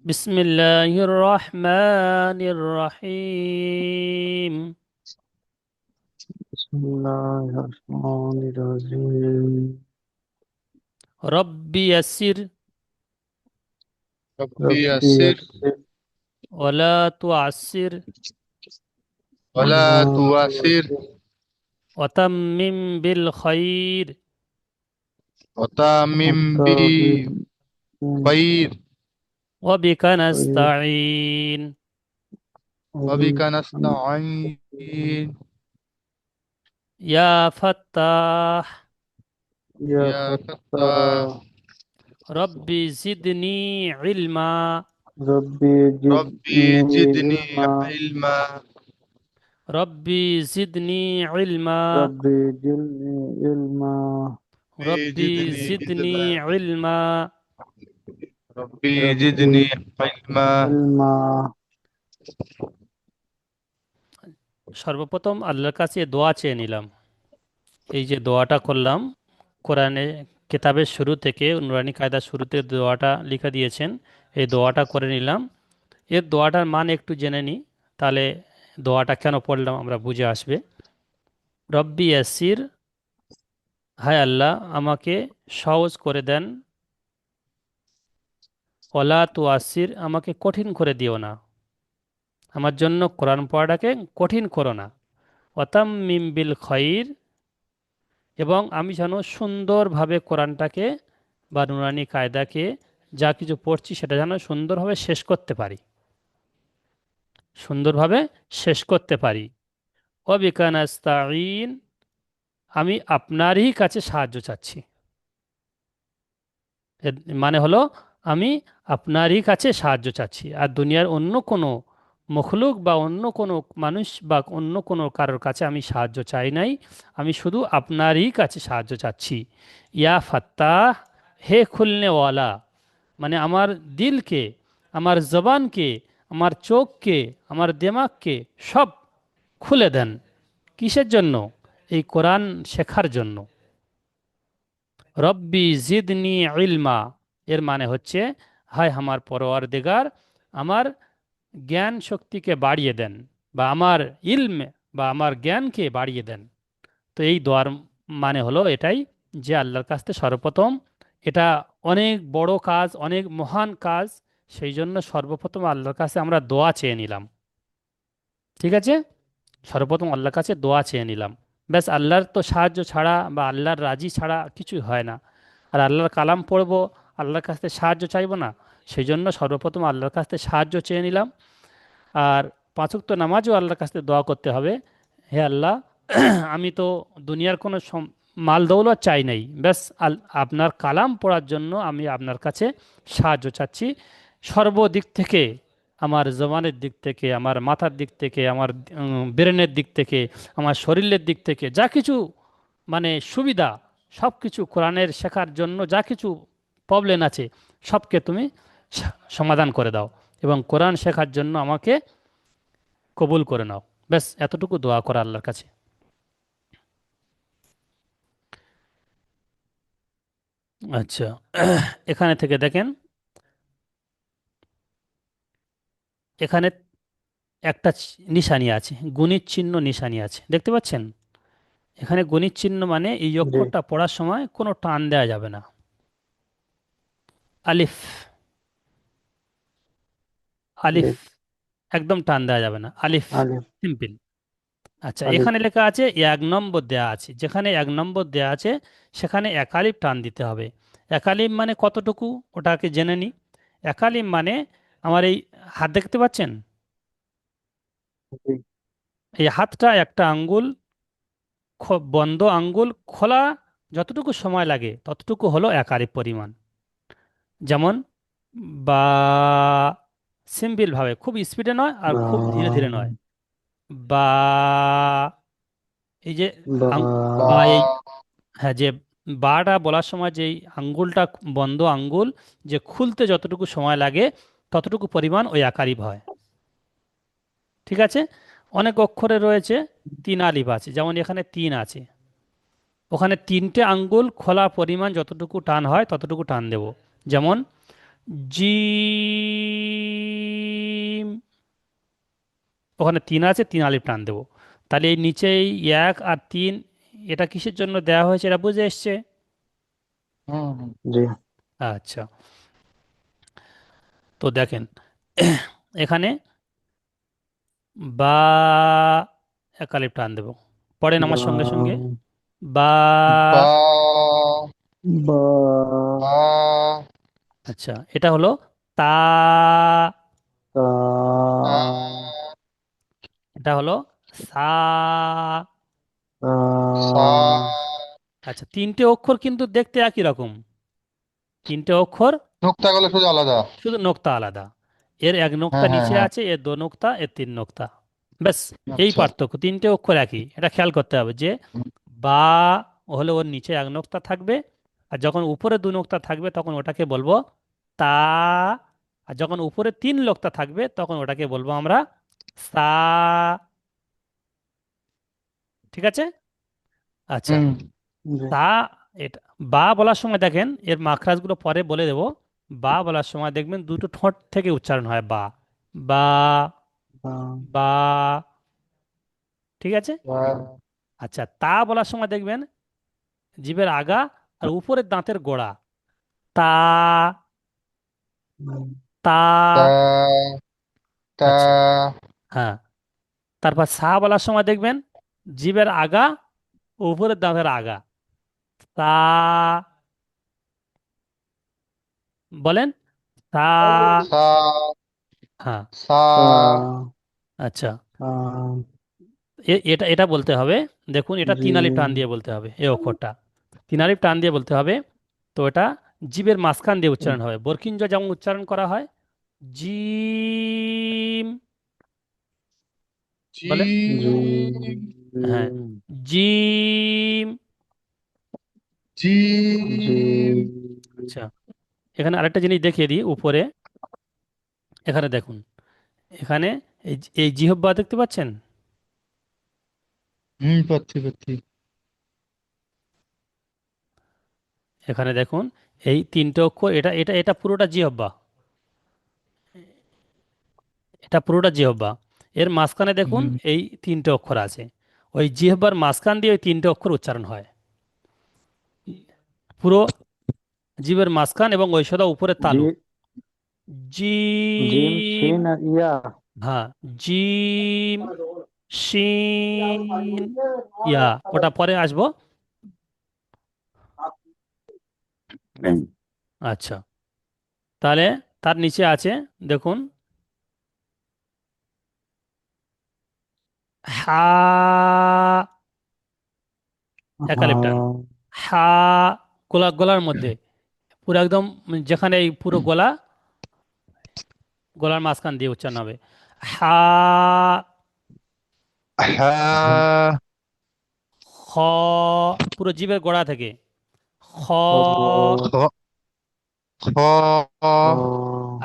بسم الله الرحمن الرحيم. بسم الله الرحمن الرحيم. ربي يسر ربي ربي يسر يسر ولا تعسر ولا ولا تؤثر تؤثر وتمم بالخير وتمم وتمم بالخير وبك بالخير نستعين. وبك وبك نستعين. يا فتاح يا يا فتاح فتاح. ربي زدني علما. ربي ربي زدني زدني علما. علما. ربي زدني علما. ربي زدني علما. ربي ربي زدني زدني علما. علما. ربي ربي زدني علما. علما। সর্বপ্রথম আল্লাহর কাছে দোয়া চেয়ে নিলাম। এই যে দোয়াটা করলাম, কোরআনে কিতাবের শুরু থেকে নুরানি কায়দার শুরুতে দোয়াটা লিখে দিয়েছেন। এই দোয়াটা করে নিলাম। এর দোয়াটার মান একটু জেনে নিই, তাহলে দোয়াটা কেন পড়লাম আমরা বুঝে আসবে। রব্বি ইয়াসির, হায় আল্লাহ আমাকে সহজ করে দেন। ওলা তু আসির, আমাকে কঠিন করে দিও না। আমার জন্য কোরআন পড়াটাকে কঠিন করো না। ওয়াতাম মিম বিল খয়ির, এবং আমি যেন সুন্দরভাবে কোরআনটাকে বা নুরানি কায়দাকে যা কিছু পড়ছি সেটা যেন সুন্দরভাবে শেষ করতে পারি, সুন্দরভাবে শেষ করতে পারি। ওয়াবিকা নাস্তাঈন, আমি আপনারই কাছে সাহায্য চাচ্ছি। এর মানে হলো আমি আপনারই কাছে সাহায্য চাচ্ছি, আর দুনিয়ার অন্য কোনো মখলুক বা অন্য কোনো মানুষ বা অন্য কোনো কারোর কাছে আমি সাহায্য চাই নাই। আমি শুধু আপনারই কাছে সাহায্য চাচ্ছি। ইয়া ফাত্তাহ, হে খুলনেওয়ালা, মানে আমার দিলকে, আমার জবানকে, আমার চোখকে, আমার দিমাগকে সব খুলে দেন। কিসের জন্য? এই কোরআন শেখার জন্য। রব্বি জিদনি ইলমা, এর মানে হচ্ছে, হায় আমার পরওয়ারদিগার, আমার জ্ঞান শক্তিকে বাড়িয়ে দেন, বা আমার ইলম বা আমার জ্ঞানকে বাড়িয়ে দেন। তো এই দোয়ার মানে হলো এটাই, যে আল্লাহর কাছ থেকে সর্বপ্রথম, এটা অনেক বড় কাজ, অনেক মহান কাজ, সেই জন্য সর্বপ্রথম আল্লাহর কাছে আমরা দোয়া চেয়ে নিলাম। ঠিক আছে, সর্বপ্রথম আল্লাহর কাছে দোয়া চেয়ে নিলাম। ব্যাস, আল্লাহর তো সাহায্য ছাড়া বা আল্লাহর রাজি ছাড়া কিছুই হয় না। আর আল্লাহর কালাম পড়বো, আল্লাহর কাছ থেকে সাহায্য চাইবো না? সেই জন্য সর্বপ্রথম আল্লাহর কাছ থেকে সাহায্য চেয়ে নিলাম। আর পাঁচ ওয়াক্ত নামাজও আল্লাহর কাছ থেকে দোয়া করতে হবে। হে আল্লাহ, আমি তো দুনিয়ার কোনো মাল দৌলত চাই নাই, ব্যাস আপনার কালাম পড়ার জন্য আমি আপনার কাছে সাহায্য চাচ্ছি। সর্বদিক থেকে, আমার জবানের দিক থেকে, আমার মাথার দিক থেকে, আমার ব্রেনের দিক থেকে, আমার শরীরের দিক থেকে যা কিছু মানে সুবিধা, সব কিছু কোরআনের শেখার জন্য যা কিছু প্রবলেম আছে সবকে তুমি সমাধান করে দাও, এবং কোরআন শেখার জন্য আমাকে কবুল করে নাও। ব্যাস এতটুকু দোয়া করা আল্লাহর কাছে। আচ্ছা, এখানে থেকে দেখেন, এখানে একটা নিশানি আছে, গুণিত চিহ্ন নিশানি আছে, দেখতে পাচ্ছেন? এখানে গণিত চিহ্ন মানে এই জি অক্ষরটা পড়ার সময় কোনো টান দেওয়া যাবে না। আলিফ, জি। আলিফ একদম টান দেওয়া যাবে না, আলিফ আলিফ। সিম্পল। আচ্ছা, আলিফ। এখানে লেখা আছে 1 নম্বর দেয়া আছে, যেখানে 1 নম্বর দেয়া আছে সেখানে একালিফ টান দিতে হবে। একালিফ মানে কতটুকু, ওটাকে জেনে নি। একালিফ মানে আমার এই হাত দেখতে পাচ্ছেন, জি। এই হাতটা একটা আঙ্গুল, বন্ধ আঙ্গুল খোলা যতটুকু সময় লাগে ততটুকু হলো একালিফ পরিমাণ। যেমন বা, সিম্পল ভাবে, খুব স্পিডে নয় আর বা। খুব ধীরে ধীরে নয়। বা, এই যে বা। বা এই, হ্যাঁ, যে বাটা বলার সময় যে আঙ্গুলটা, বন্ধ আঙ্গুল যে খুলতে যতটুকু সময় লাগে ততটুকু পরিমাণ ওই আকারিব হয়। ঠিক আছে, অনেক অক্ষরে রয়েছে তিন আলিফ আছে, যেমন এখানে তিন আছে, ওখানে তিনটে আঙ্গুল খোলা পরিমাণ যতটুকু টান হয় ততটুকু টান দেব। যেমন জিম, ওখানে তিন আছে, তিন আলিফ টান দেবো। তাহলে এই নিচে এই এক আর তিন, এটা কিসের জন্য দেওয়া হয়েছে এটা বুঝে এসছে? হুম। জি। আচ্ছা, তো দেখেন এখানে বা, এক আলিফ টান দেবো, পড়েন বা, আমার সঙ্গে সঙ্গে। বা, বা, বা, বা, আচ্ছা এটা হলো তা, তা, তা, এটা হলো সা। তা, সা। আচ্ছা, তিনটে অক্ষর কিন্তু দেখতে একই রকম, তিনটে অক্ষর, নোক্তাগুলো শুধু আলাদা। শুধু নোক্তা আলাদা। এর এক নোক্তা হ্যাঁ, হ্যাঁ, নিচে হ্যাঁ। আছে, এর দো নোক্তা, এর তিন নোক্তা, ব্যাস। এই আচ্ছা। পার্থক্য, তিনটে অক্ষর একই, এটা খেয়াল করতে হবে যে বা হলে ওর নিচে এক নোক্তা থাকবে, আর যখন উপরে দু নোক্তা থাকবে তখন ওটাকে বলবো তা, আর যখন উপরে তিন নোক্তা থাকবে তখন ওটাকে বলবো আমরা সা। ঠিক আছে? আচ্ছা, হুম। জি। তা, এটা বা বলার সময় দেখেন এর মাখরাজগুলো পরে বলে দেব। বা বলার সময় দেখবেন দুটো ঠোঁট থেকে উচ্চারণ হয় বা, বা, বা, বা। ঠিক আছে? বা, আচ্ছা, তা বলার সময় দেখবেন জিভের আগা আর উপরের দাঁতের গোড়া, তা, হুম, তা। তা, তা, আচ্ছা, হ্যাঁ। তারপর সা বলার সময় দেখবেন জিভের আগা ও উপরের দাঁতের আগা, তা, বলেন তা। সা, হ্যাঁ, সা। তা, আচ্ছা, তা, এটা এটা বলতে হবে। দেখুন এটা জি, তিন আলিফ টান দিয়ে বলতে হবে, এই অক্ষরটা তিন আলিফ টান দিয়ে বলতে হবে। তো এটা জিভের মাঝখান দিয়ে উচ্চারণ হবে, বরকিঞ্জ যেমন উচ্চারণ করা হয়, জিম, জি, বলেন। জি, হ্যাঁ, জিম। জি, জি, আচ্ছা, এখানে আরেকটা জিনিস দেখিয়ে দিই উপরে, এখানে দেখুন, এখানে এই জিহ্বা দেখতে পাচ্ছেন? হুম, পাচ্ছি পাচ্ছি। এখানে দেখুন এই তিনটে অক্ষর, এটা এটা এটা পুরোটা জিহ্বা, এটা পুরোটা জিহ্বা। এর মাঝখানে দেখুন হুম। এই তিনটে অক্ষর আছে, ওই জিহ্বার মাঝখান দিয়ে ওই তিনটে অক্ষর উচ্চারণ হয়, পুরো জিভের মাঝখান এবং ওই সদা উপরে জি, তালু, জিম, জিম। শিন আর ইয়া। হ্যাঁ, জিম, শিন, ইয়া, ওটা পরে আসবো। আচ্ছা, তাহলে তার নিচে আছে, দেখুন, হা, এক আলিফ টান, হ্যাঁ, হা, গলার মধ্যে পুরো একদম, যেখানে এই পুরো গলার মাঝখান দিয়ে উচ্চারণ হবে, হা। হ্যাঁ। খ, পুরো জিভের গোড়া থেকে, খ। খ, খ, খ। খ,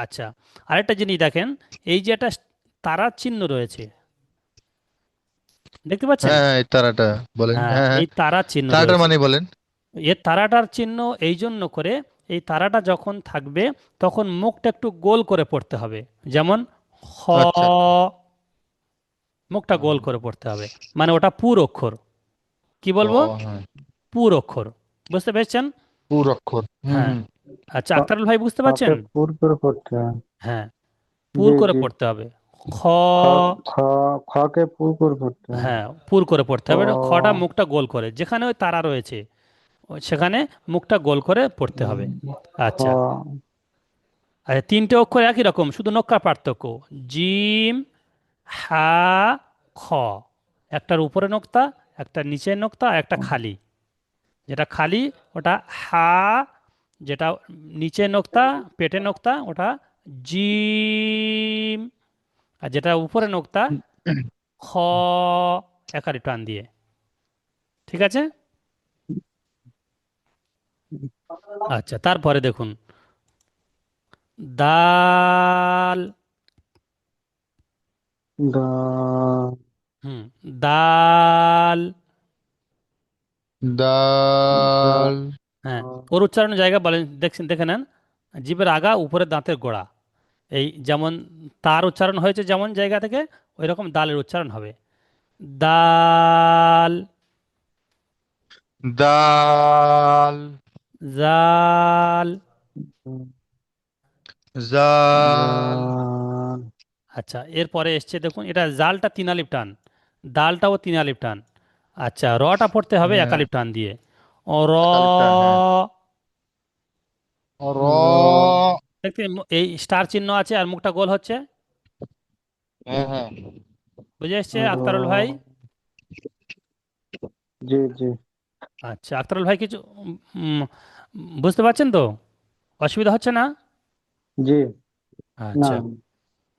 আচ্ছা, আরেকটা জিনিস দেখেন, এই যে একটা তারার চিহ্ন রয়েছে, দেখতে পাচ্ছেন? হ্যাঁ, এই তারাটা বলেন, হ্যাঁ, হ্যাঁ হ্যাঁ। এই তারার চিহ্ন তারাটার রয়েছে। মানে বলেন। এর তারাটার চিহ্ন এই জন্য করে, এই তারাটা যখন থাকবে তখন মুখটা একটু গোল করে পড়তে হবে, যেমন খ, আচ্ছা। মুখটা গোল করে পড়তে হবে, মানে ওটা পুর অক্ষর, কি ও, বলবো, হ্যাঁ। পুর অক্ষর, বুঝতে পেরেছেন? পুর অক্ষর, হুম হ্যাঁ। হুম। আচ্ছা, খ- আক্তারুল ভাই বুঝতে পারছেন? খকে পুর করে পড়তে হয়। হ্যাঁ, পুর জি, করে জি। পড়তে হবে, খ। খ, খ, খকে পুর করে পড়তে হয়। হ্যাঁ, পুর করে পড়তে হবে, খটা খ, মুখটা গোল করে, যেখানে ওই তারা রয়েছে সেখানে মুখটা গোল করে পড়তে হবে। খ, আচ্ছা, আচ্ছা, তিনটে অক্ষর একই রকম, শুধু নক্কার পার্থক্য, জিম, হা, খ, একটার উপরে নোক্তা, একটা নিচের নোক্তা, একটা খালি, যেটা খালি ওটা হা, যেটা নিচে নোক্তা, পেটে নোক্তা, ওটা জিম, আর যেটা উপরে নোক্তা, খ, একারি টান দিয়ে। ঠিক আছে? আচ্ছা, তারপরে দেখুন দাল, দা, হুম, দাল, দা, দাল। হ্যাঁ, ওর উচ্চারণের জায়গা বলেন, দেখছেন, দেখে নেন, জিভের আগা, উপরের দাঁতের গোড়া। এই যেমন তার উচ্চারণ হয়েছে যেমন জায়গা থেকে, ওই রকম দালের উচ্চারণ হবে। দাল। দাল, জাল। জাল, জাল, আচ্ছা, এরপরে এসছে দেখুন, এটা জালটা তিন আলিফ টান, দালটাও তিন আলিফ টান। আচ্ছা, রটা পড়তে হবে এক হ্যাঁ, আলিফ টান দিয়ে। ও র। একালিপ টান, হ্যাঁ। র, র, দেখতে এই স্টার চিহ্ন আছে আর মুখটা গোল হচ্ছে, হ্যাঁ হ্যাঁ, বুঝে এসছে র, আক্তারুল ভাই? জি জি আচ্ছা, আক্তারুল ভাই কিছু উম, বুঝতে পারছেন তো? অসুবিধা হচ্ছে না? জি, না আচ্ছা।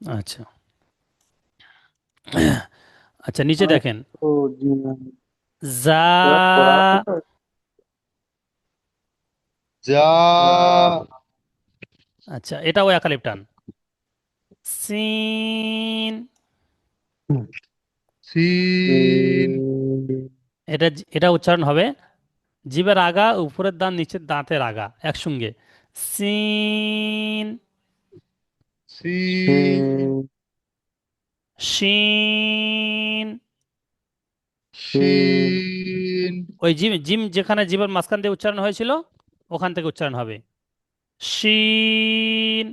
আচ্ছা। আচ্ছা, নিচে আমি দেখেন। তো জি না, জা। পড়া আছে তো। যা, আচ্ছা, এটাও একালিপ টান। সিন। সিন, এটা এটা উচ্চারণ হবে জিভের আগা, উপরের দাঁত, নিচের দাঁতের আগা একসঙ্গে। সিন। সিন, শিন। শিন, ওই জিম জিম যেখানে জিভের মাঝখান দিয়ে উচ্চারণ হয়েছিল, ওখান থেকে উচ্চারণ হবে। শিন।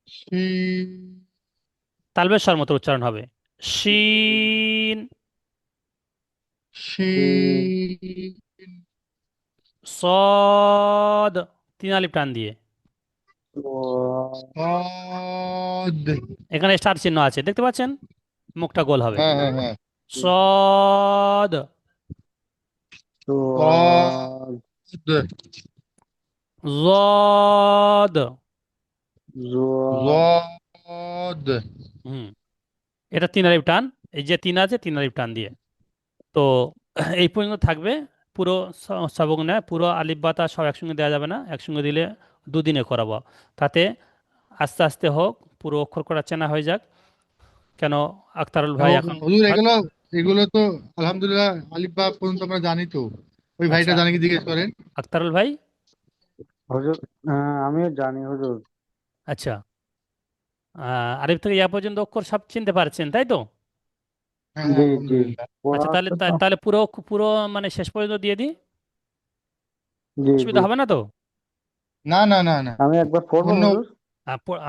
শিন, তালবের স্বর মতো উচ্চারণ হবে। শিন। শিন, সদ, তিন আলিফ টান দিয়ে। সদ, এখানে স্টার চিহ্ন আছে, দেখতে পাচ্ছেন? মুখটা গোল হবে। হ্যাঁ হ্যাঁ হ্যাঁ, সদ। সদ, জদ। জদ, হুম, এটা তিন আলিফ টান। এই যে তিন আছে, তিন আলিফ টান দিয়ে। তো এই পর্যন্ত থাকবে। পুরো সবক নয়, পুরো আলিফ বাতা সব একসঙ্গে দেওয়া যাবে না, একসঙ্গে দিলে দুদিনে করাবো। তাতে আস্তে আস্তে হোক, পুরো অক্ষর করা চেনা হয়ে যাক। কেন, আক্তারুল ভাই এখন হুজুর এগুলো, এগুলো তো আলহামদুলিল্লাহ আলিফ বা পর্যন্ত আমরা জানি তো। ওই ভাইটা আচ্ছা, জানি কি জিজ্ঞেস করেন। আক্তারুল ভাই। হুজুর, আমিও জানি হুজুর। আচ্ছা, আরিফ থেকে ইয়া পর্যন্ত অক্ষর সব চিনতে পারছেন, তাই তো? হ্যাঁ হ্যাঁ, জি জি, আলহামদুলিল্লাহ। পড়া আচ্ছা, তাহলে আছে তো। তাহলে পুরো পুরো মানে শেষ পর্যন্ত দিয়ে দিই, জি জি, অসুবিধা হবে না তো? না না না না, আমি একবার পড়বো অন্য, হুজুর।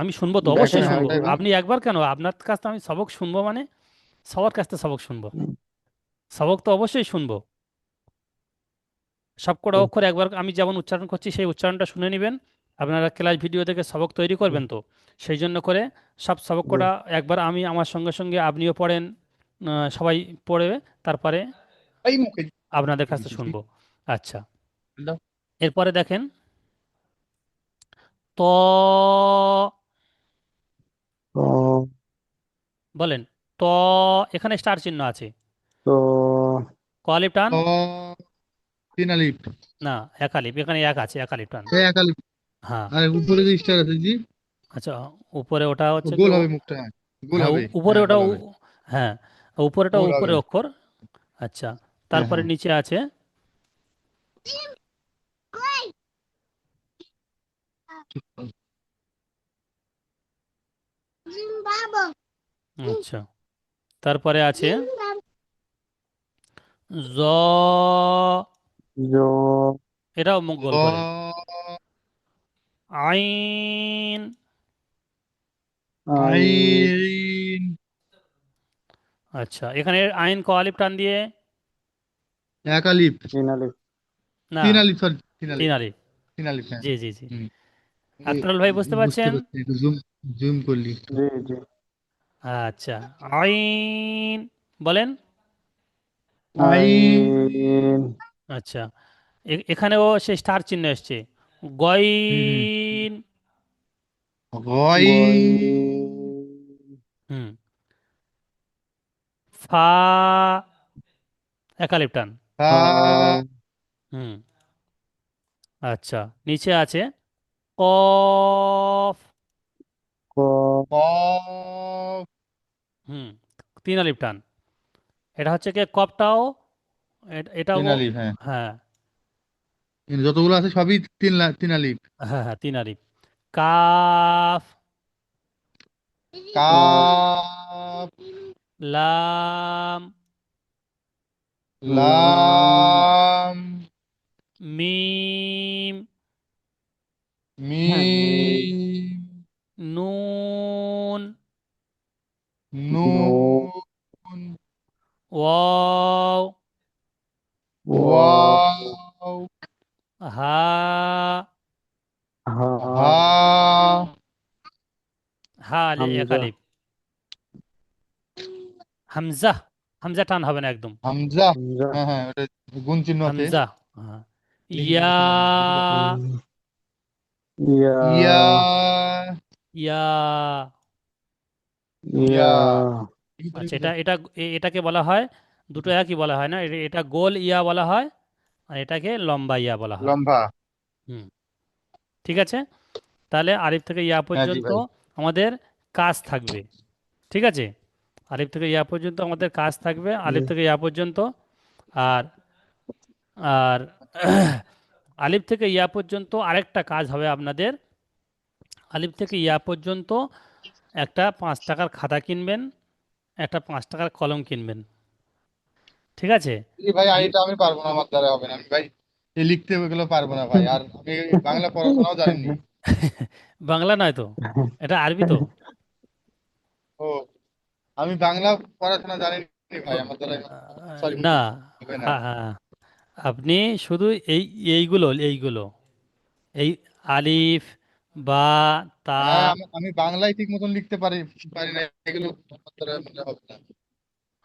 আমি শুনবো তো, হ্যাঁ অবশ্যই দেখেন হ্যাঁ শুনবো। ওটাই বা। আপনি একবার কেন, আপনার কাছ থেকে আমি সবক শুনবো মানে সবার কাছ থেকে সবক শুনবো। সবক তো অবশ্যই শুনবো। সব কটা অক্ষর একবার আমি যেমন উচ্চারণ করছি সেই উচ্চারণটা শুনে নেবেন। আপনারা ক্লাস ভিডিও দেখে সবক তৈরি করবেন তো, সেই জন্য করে সব সবক জি কটা একবার আমি আমার সঙ্গে সঙ্গে আপনিও পড়েন, সবাই পড়বে, তারপরে এই মুখে আপনাদের কাছে দিতেছি। শুনবো। আচ্ছা, এরপরে দেখেন। ত। তো বলেন। ত। এখানে স্টার চিহ্ন আছে। তো ক আলিফ টান। ত, তিন আলিফ, না, এক আলিফ, এখানে এক আছে, এক আলিফ টান। এই এক আলিফ, হ্যাঁ। আর উপরে যে স্টার আছে জি, আচ্ছা, উপরে ওটা ও হচ্ছে কি গোল হবে মুখটা, হ্যাঁ, গোল হ্যাঁ, হবে, উপরে হ্যাঁ ওটা গোল হবে, হ্যাঁ, উপরেটা গোল উপরে হবে, অক্ষর। আচ্ছা, হ্যাঁ তারপরে হ্যাঁ। নিচে আছে। আচ্ছা, তারপরে আছে জ। জো, এটাও মুখ গোল করে। জ, আইন। আই, আইন, আচ্ছা, এখানে আইন ক আলিফ টান দিয়ে। এক আলিফ, ইনালিফ, না, তিন আলিফ, সরি তিন তিন আলিফ, আলিফ। তিন আলিফ, হ্যাঁ। জি জি জি। হুম, আক্তারুল ভাই বুঝতে বুঝতে পারছেন? পারছি, একটু জুম, জুম করলি একটু। জি জি, আচ্ছা, আইন। বলেন। আইন, আইন, আচ্ছা, এখানেও সেই স্টার চিহ্ন এসছে। হুম হুম, গইন। গই, গইন, হুম। ফা, একালিপ টান। ফা, ফা, হুম। আচ্ছা, নিচে আছে কফ। কফ, হুম, তিন আলিফ টান। এটা হচ্ছে কি কফটাও, এটাও। তিন আলিফ, হ্যাঁ। হ্যাঁ, যতগুলো আছে সবই তিন আলিফ। হ্যাঁ হ্যাঁ, তিন আলিফ। কাফ, কাফ, কাফ, লাম, লাম, লাম, মিম, মিম, মিম, নুন, নুন, নুন, ওয়াও, ওয়াও, ওয়াও, হা, হা, হা, হা এক হামজা, আলিফ। হামজা, হামজা টান হবে না একদম। হামজা। হামজা, হ্যাঁ হ্যাঁ, ওটা গুণ চিহ্ন আছে। হামজা, হ্যাঁ। লিখে ইয়া, লিখে ফেলেন, লিখে ফেলেন। ইয়া, ইয়া, ইয়া। ইয়া, ইয়া। লিখে আচ্ছা, লিখে এটাকে বলা হয়, দুটো একই বলা হয় না, এটা গোল ইয়া বলা হয়, আর এটাকে লম্বা ইয়া বলা হয়। লম্বা। হুম, ঠিক আছে। তাহলে আলিফ থেকে ইয়া হ্যাঁ জি পর্যন্ত ভাই। আমাদের কাজ থাকবে, ঠিক আছে। আলিফ থেকে ইয়া পর্যন্ত আমাদের কাজ থাকবে, আলিফ থেকে ইয়া পর্যন্ত। আর আর আলিফ থেকে ইয়া পর্যন্ত আরেকটা কাজ হবে আপনাদের। আলিফ থেকে ইয়া পর্যন্ত একটা 5 টাকার খাতা কিনবেন, একটা 5 টাকার কলম কিনবেন, ঠিক আছে। এই ভাই ই- এটা আমি পারবো না, আমার দ্বারা হবে না। আমি ভাই এই লিখতে ওগুলো পারবো না ভাই। আর আমি বাংলা পড়াশোনাও জানিনি। বাংলা নয় তো, এটা আরবি তো। ও, আমি বাংলা পড়াশোনা জানিনি ভাই, আমার দ্বারা সরি না, হবে না। হ্যাঁ হ্যাঁ, আপনি শুধু এইগুলো এই আলিফ, বা, তা। হ্যাঁ, আমি বাংলায় ঠিক মতন লিখতে পারি পারি না, এগুলো আমার দ্বারা মানে হবে না।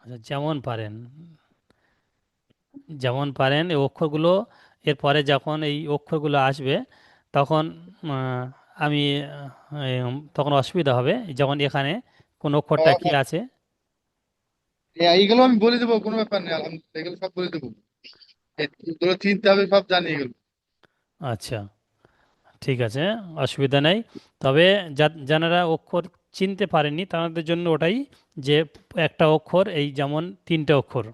আচ্ছা, যেমন পারেন এই অক্ষরগুলো, এরপরে যখন এই অক্ষরগুলো আসবে তখন আমি তখন অসুবিধা হবে, যেমন এখানে কোন অক্ষরটা হ্যাঁ কি হ্যাঁ, আছে। এইগুলো আমি বলে দেবো, কোনো ব্যাপার নেই, আলহামদুলিল্লাহ এগুলো সব বলে দেবো। এগুলো চিনতে হবে, সব জানি এগুলো। আচ্ছা, ঠিক আছে, অসুবিধা নেই। তবে যারা অক্ষর চিনতে পারেনি তাদের জন্য ওটাই, যে একটা অক্ষর, এই যেমন 3টে অক্ষর,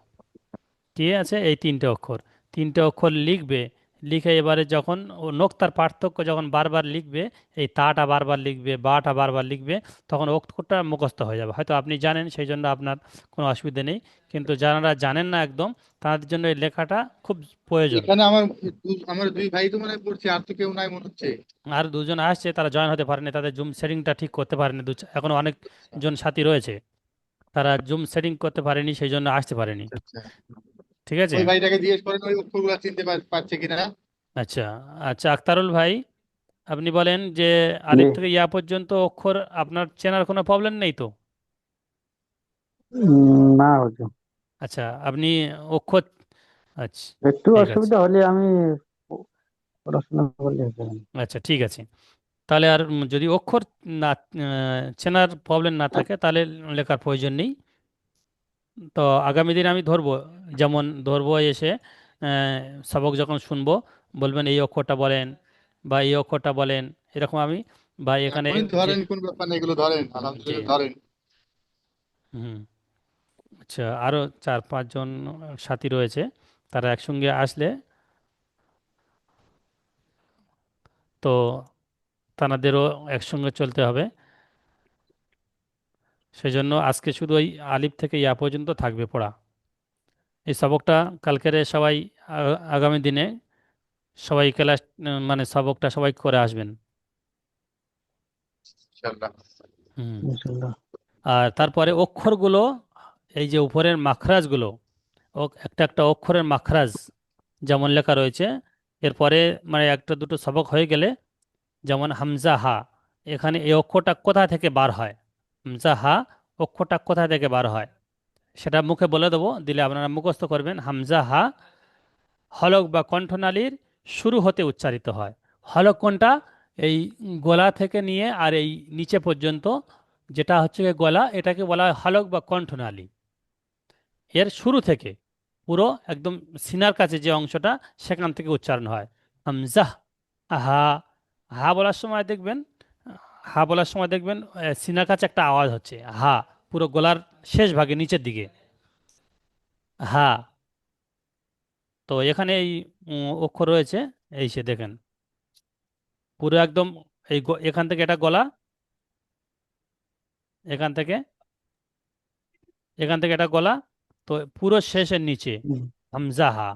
ঠিক আছে, এই 3টে অক্ষর, 3টে অক্ষর লিখবে। লিখে এবারে যখন ও নোক্তার পার্থক্য যখন বারবার লিখবে, এই তাটা বারবার লিখবে, বাটা বারবার লিখবে, তখন অক্ষরটা মুখস্থ হয়ে যাবে। হয়তো আপনি জানেন, সেই জন্য আপনার কোনো অসুবিধা নেই, কিন্তু যারা জানেন না একদম, তাদের জন্য এই লেখাটা খুব প্রয়োজন। এখানে আমার দুই ভাই তো মানে পড়ছে, আর তো কেউ নাই মনে হচ্ছে। আর দুজন আসছে, তারা জয়েন হতে পারেনি, তাদের জুম সেটিংটা ঠিক করতে পারেনি, এখনো অনেকজন সাথী রয়েছে, তারা জুম সেটিং করতে পারেনি, সেই জন্য আসতে পারেনি, আচ্ছা, ঠিক আছে। ওই ভাইটাকে জিজ্ঞেস করেন ওই অক্ষরগুলো চিনতে পারছে কিনা। আচ্ছা, আচ্ছা, আক্তারুল ভাই, আপনি বলেন যে জি, আলিফ থেকে ইয়া পর্যন্ত অক্ষর আপনার চেনার কোনো প্রবলেম নেই তো। না হুজুর, আচ্ছা, আপনি অক্ষর, আচ্ছা, একটু ঠিক আছে, অসুবিধা হলে আমি পড়াশোনা করলে হবে না। আচ্ছা, ঠিক আছে। তাহলে আর যদি অক্ষর না চেনার প্রবলেম না থাকে, তাহলে লেখার প্রয়োজন নেই। তো আগামী দিন আমি ধরবো, যেমন ধরবো এসে আহ, সবক যখন শুনবো, বলবেন এই অক্ষরটা বলেন, বা এই অক্ষরটা বলেন, এরকম আমি, বা এখানে এখনই যে, ধরেন, কোন ব্যাপার না, এগুলো ধরেন, জি, আলহামদুলিল্লাহ ধরেন। হুম, আচ্ছা, আরও 4-5 জন সাথী রয়েছে, তারা একসঙ্গে আসলে তো তাদেরও একসঙ্গে চলতে হবে। সেজন্য আজকে শুধু ওই আলিফ থেকে ইয়া পর্যন্ত থাকবে পড়া। এই সবকটা কালকের সবাই, আগামী দিনে সবাই ক্লাস, মানে সবকটা সবাই করে আসবেন। ইনশাআল্লাহ। হুম। ইনশাল্লাহ। আর তারপরে অক্ষরগুলো, এই যে উপরের মাখরাজগুলো, একটা একটা অক্ষরের মাখরাজ যেমন লেখা রয়েছে, এরপরে মানে একটা দুটো সবক হয়ে গেলে, যেমন হামজা হা, এখানে এই অক্ষরটা কোথা থেকে বার হয়, হামজা হা অক্ষরটা কোথা থেকে বার হয়, সেটা মুখে বলে দেবো, দিলে আপনারা মুখস্থ করবেন। হামজা হা হলক বা কণ্ঠনালীর শুরু হতে উচ্চারিত হয়। হলক কোনটা? এই গলা থেকে নিয়ে আর এই নিচে পর্যন্ত, যেটা হচ্ছে গিয়ে গলা, এটাকে বলা হয় হলক বা কণ্ঠনালী। এর শুরু থেকে পুরো একদম সিনার কাছে যে অংশটা, সেখান থেকে উচ্চারণ হয় হামজাহ। হা, হা বলার সময় দেখবেন, হা বলার সময় দেখবেন সিনার কাছে একটা আওয়াজ হচ্ছে হা, পুরো গলার শেষ ভাগে নিচের দিকে, হা। তো এখানে এই অক্ষর রয়েছে এই সে দেখেন, পুরো একদম এখান থেকে এটা গলা, এখান থেকে এটা গলা, তো পুরো শেষের নিচে হুম। হামজা হা,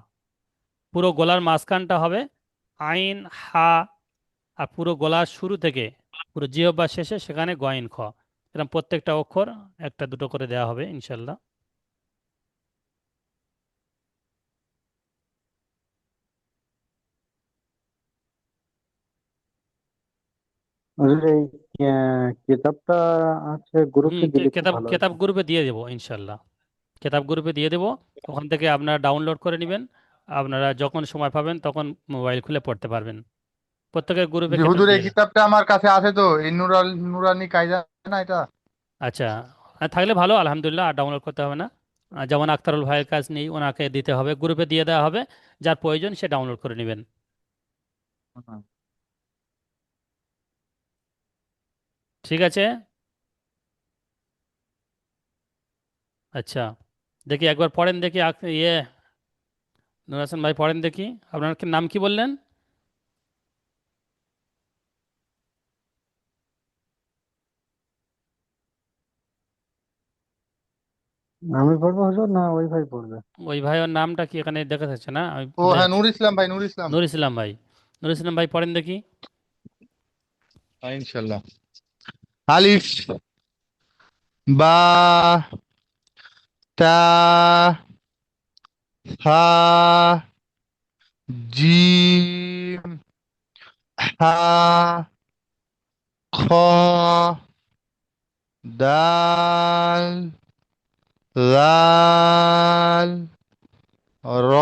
পুরো গলার মাঝখানটা হবে আইন হা, আর পুরো গলার শুরু থেকে পুরো জিহ্বা শেষে সেখানে গয়েন খ। এরকম প্রত্যেকটা অক্ষর একটা দুটো করে দেওয়া হবে ইনশাল্লাহ। হুজুর, এই কিতাবটা আছে গ্রুপে দিলে খুব কেতাব ভালো কেতাব হতো। গ্রুপে দিয়ে দেবো ইনশাল্লাহ। কেতাব গ্রুপে দিয়ে দেবো, ওখান থেকে আপনারা ডাউনলোড করে নেবেন। আপনারা যখন সময় পাবেন তখন মোবাইল খুলে পড়তে পারবেন। প্রত্যেকের গ্রুপে জি কেতাব হুজুর, এই দিয়ে দেবো। কিতাবটা আমার কাছে আছে তো, এই নুরানি কায়দা, না এটা? আচ্ছা, থাকলে ভালো আলহামদুলিল্লাহ, আর ডাউনলোড করতে হবে না। যেমন আক্তারুল ভাইয়ের কাজ নেই, ওনাকে দিতে হবে, গ্রুপে দিয়ে দেওয়া হবে, যার প্রয়োজন সে ডাউনলোড করে নেবেন। হুম। ঠিক আছে। আচ্ছা, দেখি একবার পড়েন দেখি, নুর হাসান ভাই পড়েন দেখি। আপনার নাম কি বললেন? আমি পড়বো হুজুর, না ওই ভাই পড়বে? ওই ভাইয়ের নামটা কি এখানে দেখা যাচ্ছে না, আমি ও ভুলে হ্যাঁ, যাচ্ছি। নূর ইসলাম ভাই, নূর ইসলাম। নুর ইসলাম ভাই, নুর ইসলাম ভাই পড়েন দেখি। হ্যাঁ, ইনশাল্লাহ। আলিফ, বা, তা, হা, জিম, হা, খ, দাল, লাল, র,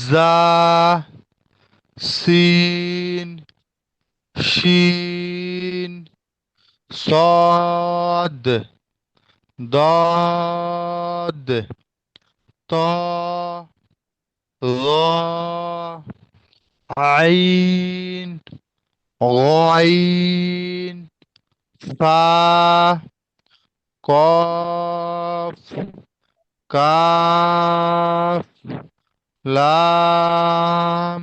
জা, সিন, শিন, صاد، ضاد، طا، ظا، عين، غين، فا، قاف، كاف، لام،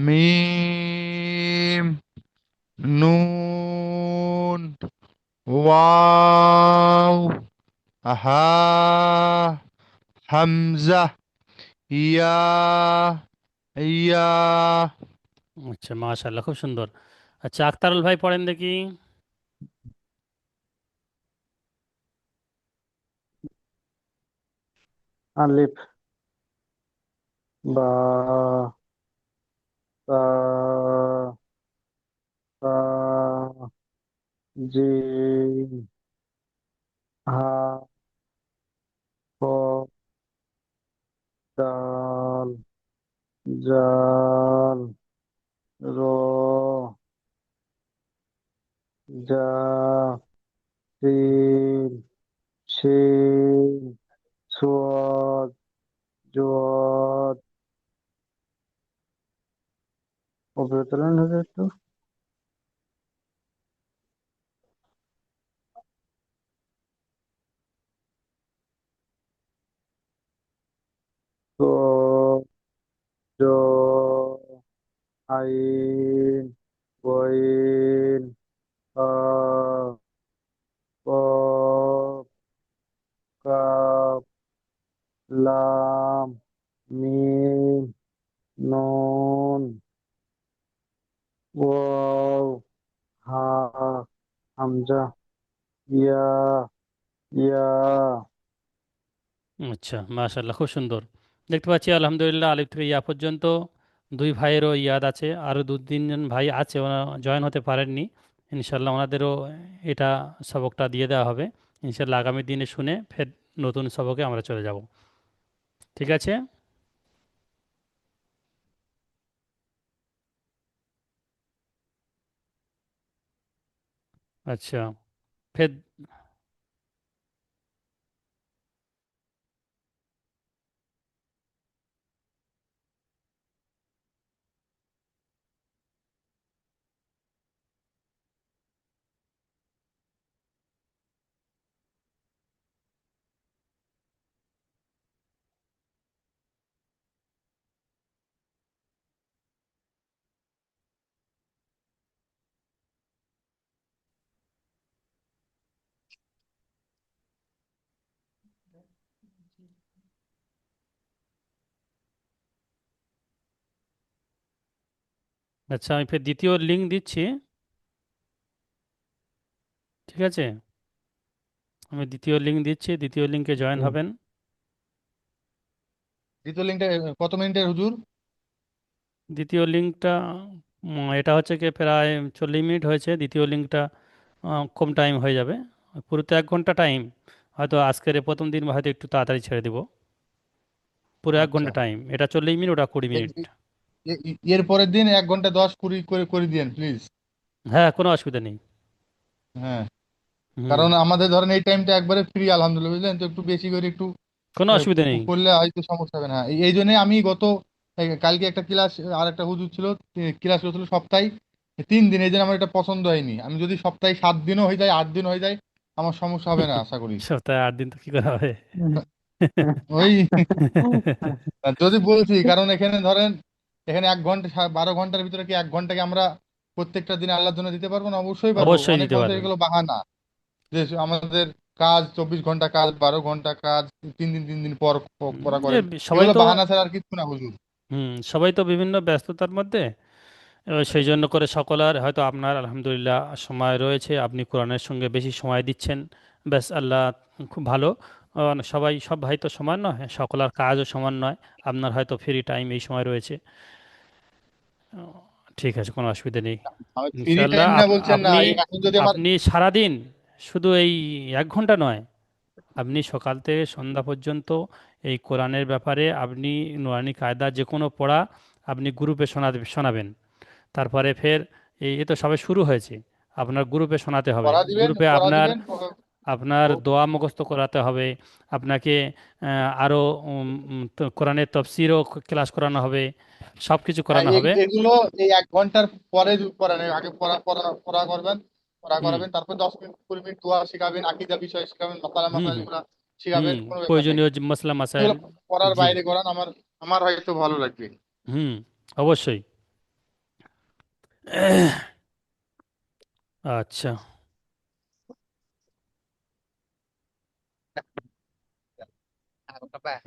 ميم، نون، واو، হা, হামজা, ইয়া, ইয়া। আচ্ছা, মাশাআল্লাহ, খুব সুন্দর। আচ্ছা, আক্তারুল ভাই পড়েন দেখি। আলিফ, বা, তা, তা, জিম, হা, খ, দাল, জাল, র, জা, সিন, শিন, সোয়াদ, জোয়াদ। অবতরণ হবে একটু। তো, জ, আইন, বইন, আ, কফ, কাফ, লাম, মিম, নুন, ওয়াও, হা, হামজা, ইয়া, ইয়া। আচ্ছা, মাশাআল্লাহ, খুব সুন্দর। দেখতে পাচ্ছি আলহামদুলিল্লাহ আলিফ থেকে ইয়া পর্যন্ত দুই ভাইয়েরও ইয়াদ আছে, আরও দু তিনজন ভাই আছে ওরা জয়েন হতে পারেননি। ইনশাল্লাহ ওনাদেরও এটা সবকটা দিয়ে দেওয়া হবে। ইনশাল্লাহ আগামী দিনে শুনে ফের নতুন সবকে আমরা চলে যাব। ঠিক আছে। আচ্ছা, ফের আচ্ছা, আমি ফের দ্বিতীয় লিঙ্ক দিচ্ছি। ঠিক আছে, আমি দ্বিতীয় লিঙ্ক দিচ্ছি, দ্বিতীয় লিঙ্কে জয়েন হুম। হবেন। দ্বিতীয় লিঙ্কটা কত মিনিটের হুজুর? দ্বিতীয় লিঙ্কটা এটা হচ্ছে কি প্রায় 40 মিনিট হয়েছে। দ্বিতীয় লিঙ্কটা কম টাইম হয়ে যাবে, পুরো তো 1 ঘন্টা টাইম। হয়তো আজকের এই প্রথম দিন হয়তো একটু তাড়াতাড়ি ছেড়ে দিব। পুরো এক আচ্ছা। ঘন্টা টাইম, এটা 40 মিনিট, ওটা 20 মিনিট। এর পরের দিন 1 ঘন্টা 10 20 করে করে দিয়েন প্লিজ। হ্যাঁ, কোনো অসুবিধা নেই। হ্যাঁ, হুম। কারণ আমাদের ধরেন এই টাইমটা একবারে ফ্রি আলহামদুলিল্লাহ, বুঝলেন তো, একটু বেশি করে একটু কোনো অসুবিধা নেই। করলে হয়তো সমস্যা হবে না। এই জন্যই আমি কালকে একটা ক্লাস, আর একটা হুজুর ছিল, ক্লাস করছিল সপ্তাহে 3 দিন। এই জন্য আমার এটা পছন্দ হয়নি। আমি যদি সপ্তাহে 7 দিনও হয়ে যায়, 8 দিন হয়ে যায়, আমার সমস্যা হবে না আশা করি। সপ্তাহে 8 দিন তো কি করা হবে? ওই যদি বলছি, কারণ এখানে ধরেন, এখানে 1 ঘন্টা 12 ঘন্টার ভিতরে কি 1 ঘন্টাকে আমরা প্রত্যেকটা দিন আল্লাহর জন্য দিতে পারবো না? অবশ্যই পারবো। অবশ্যই অনেক দিতে মানুষের পারবেন। এগুলো বাহানা যে আমাদের কাজ 24 ঘন্টা কাজ, 12 ঘন্টা কাজ, 3 দিন পর পড়া করেন। সবাই এগুলো তো, বাহানা ছাড়া আর কিছু না হুজুর। সবাই তো বিভিন্ন ব্যস্ততার মধ্যে। এবার সেই জন্য করে সকলের হয়তো, আপনার আলহামদুলিল্লাহ সময় রয়েছে, আপনি কোরআনের সঙ্গে বেশি সময় দিচ্ছেন। ব্যাস, আল্লাহ খুব ভালো। সবাই, সব ভাই তো সমান নয়, সকলের কাজও সমান নয়। আপনার হয়তো ফ্রি টাইম এই সময় রয়েছে। আহ, ঠিক আছে, কোনো অসুবিধা নেই। আমি ফ্রি ইনশাআল্লাহ টাইম না বলছেন না, আপনি, এখন যদি আমার আপনি সারাদিন, শুধু এই 1 ঘন্টা নয়, আপনি সকাল থেকে সন্ধ্যা পর্যন্ত এই কোরআনের ব্যাপারে আপনি নুরানি কায়দা যে কোনো পড়া আপনি গ্রুপে শোনাবেন। তারপরে ফের এই তো সবে শুরু হয়েছে, আপনার গ্রুপে শোনাতে হবে। পড়া দিবেন, গ্রুপে পড়া আপনার, দিবেন। আপনার দোয়া মুখস্থ করাতে হবে। আপনাকে আরও তো কোরআনের তফসিরও ক্লাস করানো হবে, সব কিছু হ্যাঁ, করানো হবে। এগুলো এই 1 ঘন্টার পরে পড়ান। আগে পড়া পড়া পড়া করবেন, পড়া হুম করাবেন, তারপর 10 মিনিট 20 মিনিট দোয়া শিখাবেন, আকীদা বিষয় শিখাবেন, মাসালা হুম মাসাইল হুম গুলা হুম শিখাবেন, কোনো ব্যাপার নেই। প্রয়োজনীয় যে মসলা মাসাইল। এগুলো পড়ার জি। বাইরে করান, আমার আমার হয়তো ভালো লাগবে। হুম, অবশ্যই। আচ্ছা। হ্যাঁ,